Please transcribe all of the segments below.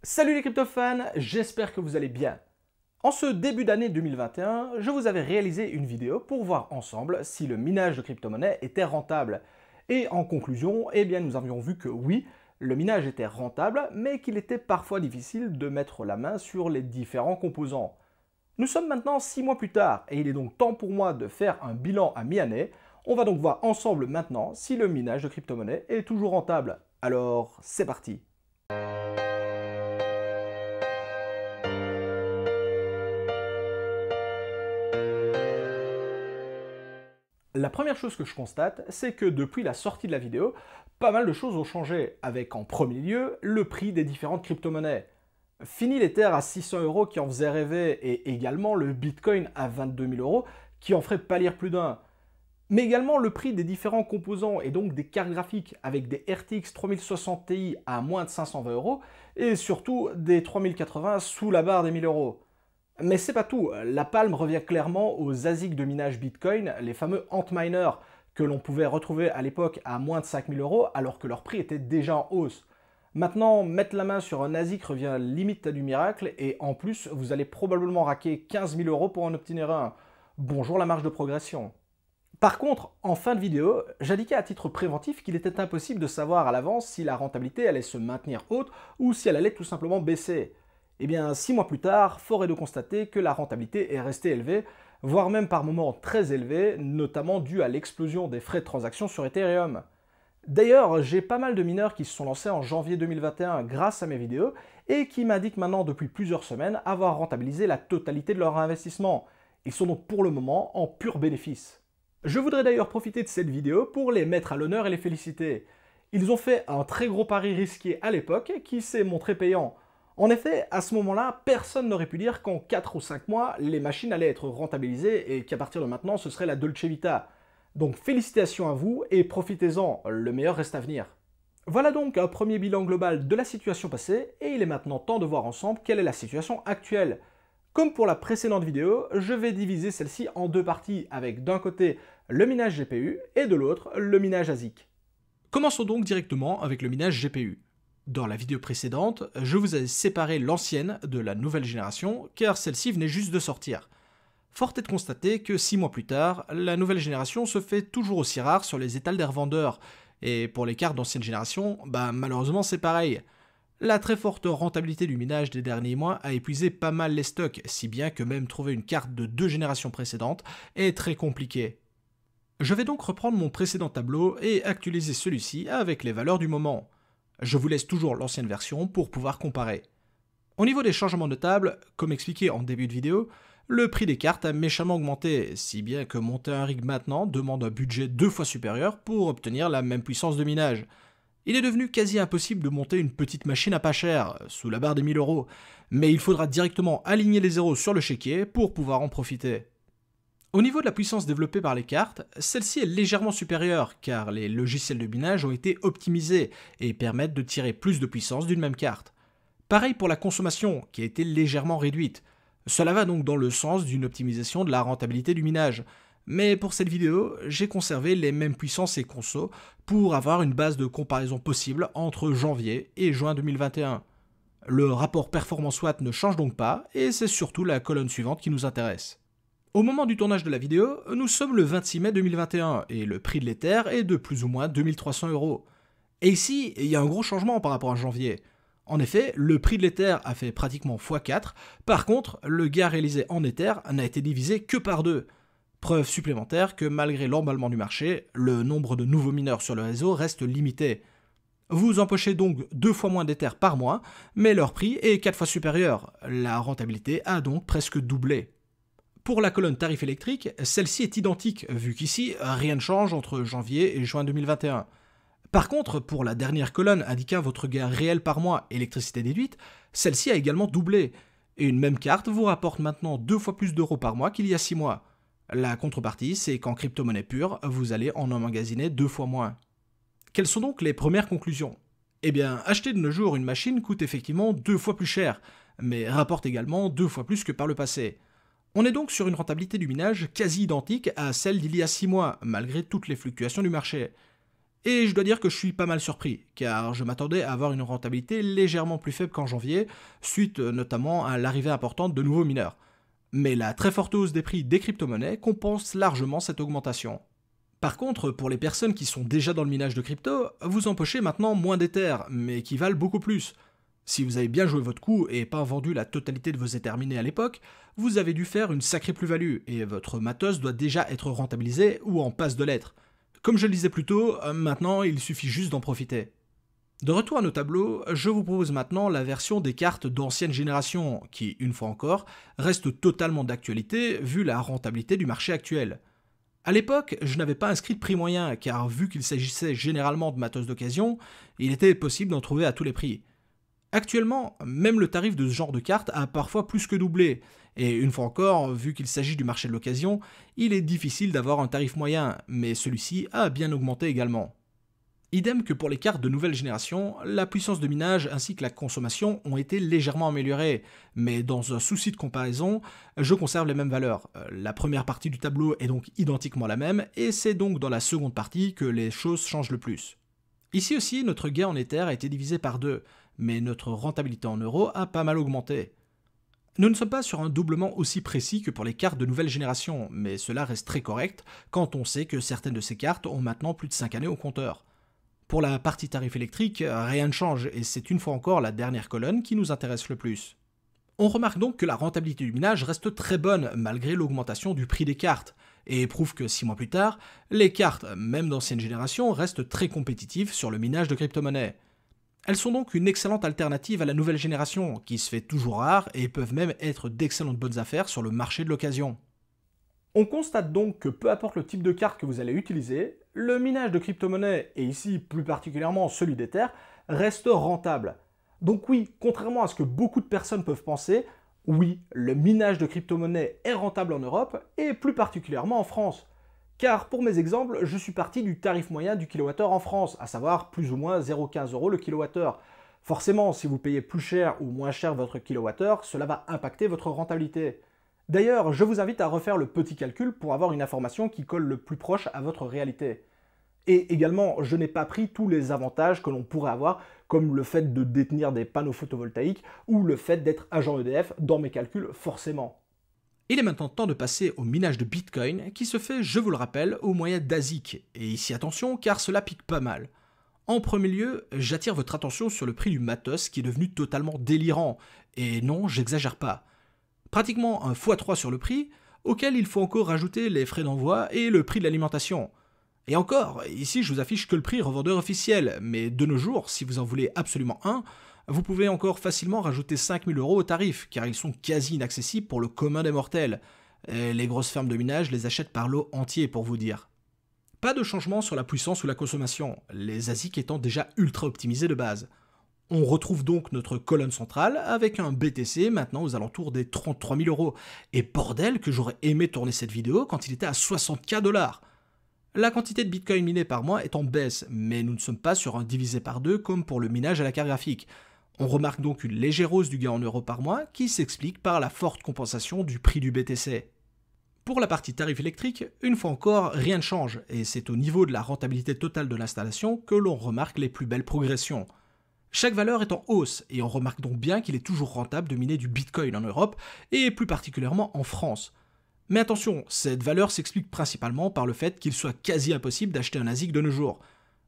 Salut les crypto-fans, j'espère que vous allez bien. En ce début d'année 2021, je vous avais réalisé une vidéo pour voir ensemble si le minage de crypto-monnaies était rentable. Et en conclusion, nous avions vu que oui, le minage était rentable, mais qu'il était parfois difficile de mettre la main sur les différents composants. Nous sommes maintenant 6 mois plus tard, et il est donc temps pour moi de faire un bilan à mi-année. On va donc voir ensemble maintenant si le minage de crypto-monnaies est toujours rentable. Alors, c'est parti! La première chose que je constate, c'est que depuis la sortie de la vidéo, pas mal de choses ont changé, avec en premier lieu le prix des différentes crypto-monnaies. Fini l'Ether à 600 euros qui en faisait rêver, et également le Bitcoin à 22 000 euros qui en ferait pâlir plus d'un. Mais également le prix des différents composants et donc des cartes graphiques avec des RTX 3060 Ti à moins de 520 euros et surtout des 3080 sous la barre des 1000 euros. Mais c'est pas tout, la palme revient clairement aux ASIC de minage Bitcoin, les fameux Antminer, que l'on pouvait retrouver à l'époque à moins de 5000 euros alors que leur prix était déjà en hausse. Maintenant, mettre la main sur un ASIC revient limite à du miracle et en plus, vous allez probablement raquer 15 000 euros pour en obtenir un. Bonjour la marge de progression. Par contre, en fin de vidéo, j'indiquais à titre préventif qu'il était impossible de savoir à l'avance si la rentabilité allait se maintenir haute ou si elle allait tout simplement baisser. Eh bien, 6 mois plus tard, fort est de constater que la rentabilité est restée élevée, voire même par moments très élevée, notamment due à l'explosion des frais de transaction sur Ethereum. D'ailleurs, j'ai pas mal de mineurs qui se sont lancés en janvier 2021 grâce à mes vidéos et qui m'indiquent maintenant depuis plusieurs semaines avoir rentabilisé la totalité de leur investissement. Ils sont donc pour le moment en pur bénéfice. Je voudrais d'ailleurs profiter de cette vidéo pour les mettre à l'honneur et les féliciter. Ils ont fait un très gros pari risqué à l'époque qui s'est montré payant. En effet, à ce moment-là, personne n'aurait pu dire qu'en 4 ou 5 mois, les machines allaient être rentabilisées et qu'à partir de maintenant, ce serait la Dolce Vita. Donc félicitations à vous et profitez-en, le meilleur reste à venir. Voilà donc un premier bilan global de la situation passée et il est maintenant temps de voir ensemble quelle est la situation actuelle. Comme pour la précédente vidéo, je vais diviser celle-ci en deux parties avec d'un côté le minage GPU et de l'autre le minage ASIC. Commençons donc directement avec le minage GPU. Dans la vidéo précédente, je vous ai séparé l'ancienne de la nouvelle génération car celle-ci venait juste de sortir. Fort est de constater que 6 mois plus tard, la nouvelle génération se fait toujours aussi rare sur les étals des revendeurs. Et pour les cartes d'ancienne génération, malheureusement c'est pareil. La très forte rentabilité du minage des derniers mois a épuisé pas mal les stocks, si bien que même trouver une carte de 2 générations précédentes est très compliqué. Je vais donc reprendre mon précédent tableau et actualiser celui-ci avec les valeurs du moment. Je vous laisse toujours l'ancienne version pour pouvoir comparer. Au niveau des changements de table, comme expliqué en début de vidéo, le prix des cartes a méchamment augmenté, si bien que monter un rig maintenant demande un budget 2 fois supérieur pour obtenir la même puissance de minage. Il est devenu quasi impossible de monter une petite machine à pas cher, sous la barre des 1000 euros, mais il faudra directement aligner les zéros sur le chéquier pour pouvoir en profiter. Au niveau de la puissance développée par les cartes, celle-ci est légèrement supérieure car les logiciels de minage ont été optimisés et permettent de tirer plus de puissance d'une même carte. Pareil pour la consommation qui a été légèrement réduite. Cela va donc dans le sens d'une optimisation de la rentabilité du minage. Mais pour cette vidéo, j'ai conservé les mêmes puissances et consos pour avoir une base de comparaison possible entre janvier et juin 2021. Le rapport performance-watt ne change donc pas et c'est surtout la colonne suivante qui nous intéresse. Au moment du tournage de la vidéo, nous sommes le 26 mai 2021 et le prix de l'Ether est de plus ou moins 2300 euros. Et ici, il y a un gros changement par rapport à janvier. En effet, le prix de l'Ether a fait pratiquement x4, par contre, le gain réalisé en Ether n'a été divisé que par 2. Preuve supplémentaire que malgré l'emballement du marché, le nombre de nouveaux mineurs sur le réseau reste limité. Vous empochez donc 2 fois moins d'Ether par mois, mais leur prix est 4 fois supérieur. La rentabilité a donc presque doublé. Pour la colonne tarif électrique, celle-ci est identique, vu qu'ici, rien ne change entre janvier et juin 2021. Par contre, pour la dernière colonne indiquant votre gain réel par mois électricité déduite, celle-ci a également doublé. Et une même carte vous rapporte maintenant 2 fois plus d'euros par mois qu'il y a 6 mois. La contrepartie, c'est qu'en crypto-monnaie pure, vous allez en emmagasiner 2 fois moins. Quelles sont donc les premières conclusions ? Eh bien, acheter de nos jours une machine coûte effectivement 2 fois plus cher, mais rapporte également 2 fois plus que par le passé. On est donc sur une rentabilité du minage quasi identique à celle d'il y a 6 mois, malgré toutes les fluctuations du marché. Et je dois dire que je suis pas mal surpris, car je m'attendais à avoir une rentabilité légèrement plus faible qu'en janvier, suite notamment à l'arrivée importante de nouveaux mineurs. Mais la très forte hausse des prix des crypto-monnaies compense largement cette augmentation. Par contre, pour les personnes qui sont déjà dans le minage de crypto, vous empochez maintenant moins d'Ether, mais qui valent beaucoup plus. Si vous avez bien joué votre coup et pas vendu la totalité de vos Ethers minés à l'époque, vous avez dû faire une sacrée plus-value, et votre matos doit déjà être rentabilisé ou en passe de l'être. Comme je le disais plus tôt, maintenant il suffit juste d'en profiter. De retour à nos tableaux, je vous propose maintenant la version des cartes d'ancienne génération, qui, une fois encore, reste totalement d'actualité vu la rentabilité du marché actuel. A l'époque, je n'avais pas inscrit de prix moyen, car vu qu'il s'agissait généralement de matos d'occasion, il était possible d'en trouver à tous les prix. Actuellement, même le tarif de ce genre de carte a parfois plus que doublé, et une fois encore, vu qu'il s'agit du marché de l'occasion, il est difficile d'avoir un tarif moyen, mais celui-ci a bien augmenté également. Idem que pour les cartes de nouvelle génération, la puissance de minage ainsi que la consommation ont été légèrement améliorées, mais dans un souci de comparaison, je conserve les mêmes valeurs. La première partie du tableau est donc identiquement la même, et c'est donc dans la seconde partie que les choses changent le plus. Ici aussi, notre gain en Ether a été divisé par 2, mais notre rentabilité en euros a pas mal augmenté. Nous ne sommes pas sur un doublement aussi précis que pour les cartes de nouvelle génération, mais cela reste très correct quand on sait que certaines de ces cartes ont maintenant plus de 5 années au compteur. Pour la partie tarif électrique, rien ne change et c'est une fois encore la dernière colonne qui nous intéresse le plus. On remarque donc que la rentabilité du minage reste très bonne malgré l'augmentation du prix des cartes, et prouve que 6 mois plus tard, les cartes, même d'ancienne génération, restent très compétitives sur le minage de crypto-monnaies. Elles sont donc une excellente alternative à la nouvelle génération, qui se fait toujours rare et peuvent même être d'excellentes bonnes affaires sur le marché de l'occasion. On constate donc que peu importe le type de carte que vous allez utiliser, le minage de crypto-monnaies, et ici plus particulièrement celui d'Ether, reste rentable. Donc oui, contrairement à ce que beaucoup de personnes peuvent penser, oui, le minage de crypto-monnaies est rentable en Europe, et plus particulièrement en France. Car pour mes exemples, je suis parti du tarif moyen du kilowattheure en France, à savoir plus ou moins 0,15 € le kilowattheure. Forcément, si vous payez plus cher ou moins cher votre kilowattheure, cela va impacter votre rentabilité. D'ailleurs, je vous invite à refaire le petit calcul pour avoir une information qui colle le plus proche à votre réalité. Et également, je n'ai pas pris tous les avantages que l'on pourrait avoir, comme le fait de détenir des panneaux photovoltaïques ou le fait d'être agent EDF dans mes calculs forcément. Il est maintenant temps de passer au minage de Bitcoin qui se fait, je vous le rappelle, au moyen d'ASIC. Et ici attention car cela pique pas mal. En premier lieu, j'attire votre attention sur le prix du matos qui est devenu totalement délirant. Et non, j'exagère pas. Pratiquement un x3 sur le prix, auquel il faut encore rajouter les frais d'envoi et le prix de l'alimentation. Et encore, ici je vous affiche que le prix revendeur officiel, mais de nos jours, si vous en voulez absolument un, vous pouvez encore facilement rajouter 5 000 € au tarif, car ils sont quasi inaccessibles pour le commun des mortels. Et les grosses fermes de minage les achètent par lot entier pour vous dire. Pas de changement sur la puissance ou la consommation, les ASIC étant déjà ultra optimisés de base. On retrouve donc notre colonne centrale avec un BTC maintenant aux alentours des 33 000 €. Et bordel que j'aurais aimé tourner cette vidéo quand il était à 60 000 $. La quantité de Bitcoin miné par mois est en baisse, mais nous ne sommes pas sur un divisé par 2 comme pour le minage à la carte graphique. On remarque donc une légère hausse du gain en euros par mois qui s'explique par la forte compensation du prix du BTC. Pour la partie tarif électrique, une fois encore, rien ne change, et c'est au niveau de la rentabilité totale de l'installation que l'on remarque les plus belles progressions. Chaque valeur est en hausse, et on remarque donc bien qu'il est toujours rentable de miner du Bitcoin en Europe, et plus particulièrement en France. Mais attention, cette valeur s'explique principalement par le fait qu'il soit quasi impossible d'acheter un ASIC de nos jours.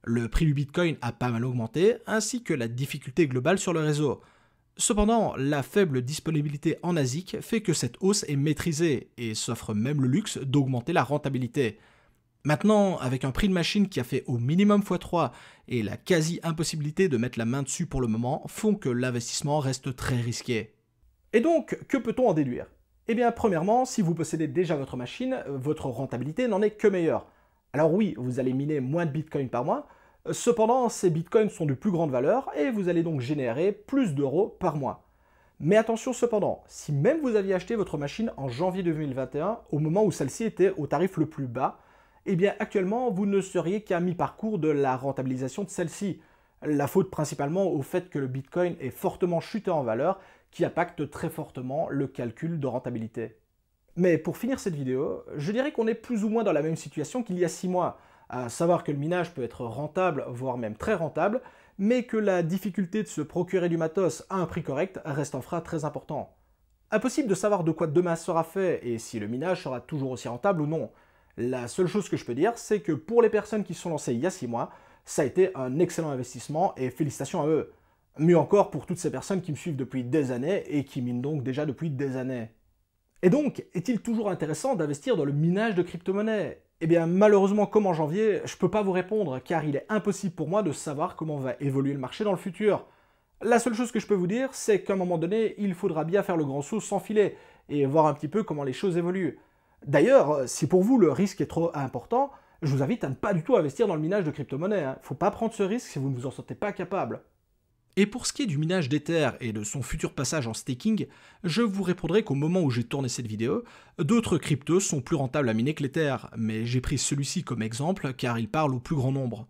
Le prix du Bitcoin a pas mal augmenté, ainsi que la difficulté globale sur le réseau. Cependant, la faible disponibilité en ASIC fait que cette hausse est maîtrisée et s'offre même le luxe d'augmenter la rentabilité. Maintenant, avec un prix de machine qui a fait au minimum x3 et la quasi-impossibilité de mettre la main dessus pour le moment, font que l'investissement reste très risqué. Et donc, que peut-on en déduire ? Eh bien, premièrement, si vous possédez déjà votre machine, votre rentabilité n'en est que meilleure. Alors oui, vous allez miner moins de Bitcoin par mois, cependant, ces Bitcoins sont de plus grande valeur et vous allez donc générer plus d'euros par mois. Mais attention cependant, si même vous aviez acheté votre machine en janvier 2021, au moment où celle-ci était au tarif le plus bas, eh bien actuellement, vous ne seriez qu'à mi-parcours de la rentabilisation de celle-ci. La faute principalement au fait que le Bitcoin est fortement chuté en valeur, qui impacte très fortement le calcul de rentabilité. Mais pour finir cette vidéo, je dirais qu'on est plus ou moins dans la même situation qu'il y a 6 mois, à savoir que le minage peut être rentable, voire même très rentable, mais que la difficulté de se procurer du matos à un prix correct reste un frein très important. Impossible de savoir de quoi demain sera fait et si le minage sera toujours aussi rentable ou non. La seule chose que je peux dire, c'est que pour les personnes qui se sont lancées il y a 6 mois, ça a été un excellent investissement et félicitations à eux. Mieux encore pour toutes ces personnes qui me suivent depuis des années et qui minent donc déjà depuis des années. Et donc, est-il toujours intéressant d'investir dans le minage de crypto-monnaies? Eh bien, malheureusement, comme en janvier, je ne peux pas vous répondre, car il est impossible pour moi de savoir comment va évoluer le marché dans le futur. La seule chose que je peux vous dire, c'est qu'à un moment donné, il faudra bien faire le grand saut sans filet, et voir un petit peu comment les choses évoluent. D'ailleurs, si pour vous le risque est trop important, je vous invite à ne pas du tout investir dans le minage de crypto-monnaies. Il ne faut pas prendre ce risque si vous ne vous en sentez pas capable. Et pour ce qui est du minage d'Ether et de son futur passage en staking, je vous répondrai qu'au moment où j'ai tourné cette vidéo, d'autres cryptos sont plus rentables à miner que l'Ether, mais j'ai pris celui-ci comme exemple car il parle au plus grand nombre.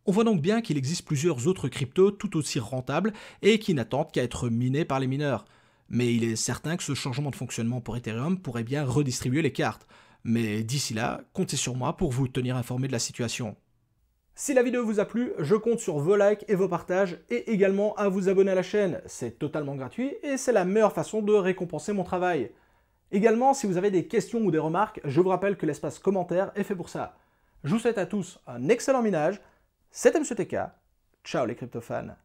On voit donc bien qu'il existe plusieurs autres cryptos tout aussi rentables et qui n'attendent qu'à être minés par les mineurs. Mais il est certain que ce changement de fonctionnement pour Ethereum pourrait bien redistribuer les cartes. Mais d'ici là, comptez sur moi pour vous tenir informé de la situation. Si la vidéo vous a plu, je compte sur vos likes et vos partages et également à vous abonner à la chaîne. C'est totalement gratuit et c'est la meilleure façon de récompenser mon travail. Également, si vous avez des questions ou des remarques, je vous rappelle que l'espace commentaire est fait pour ça. Je vous souhaite à tous un excellent minage. C'était MsTK. Ciao les crypto-fans.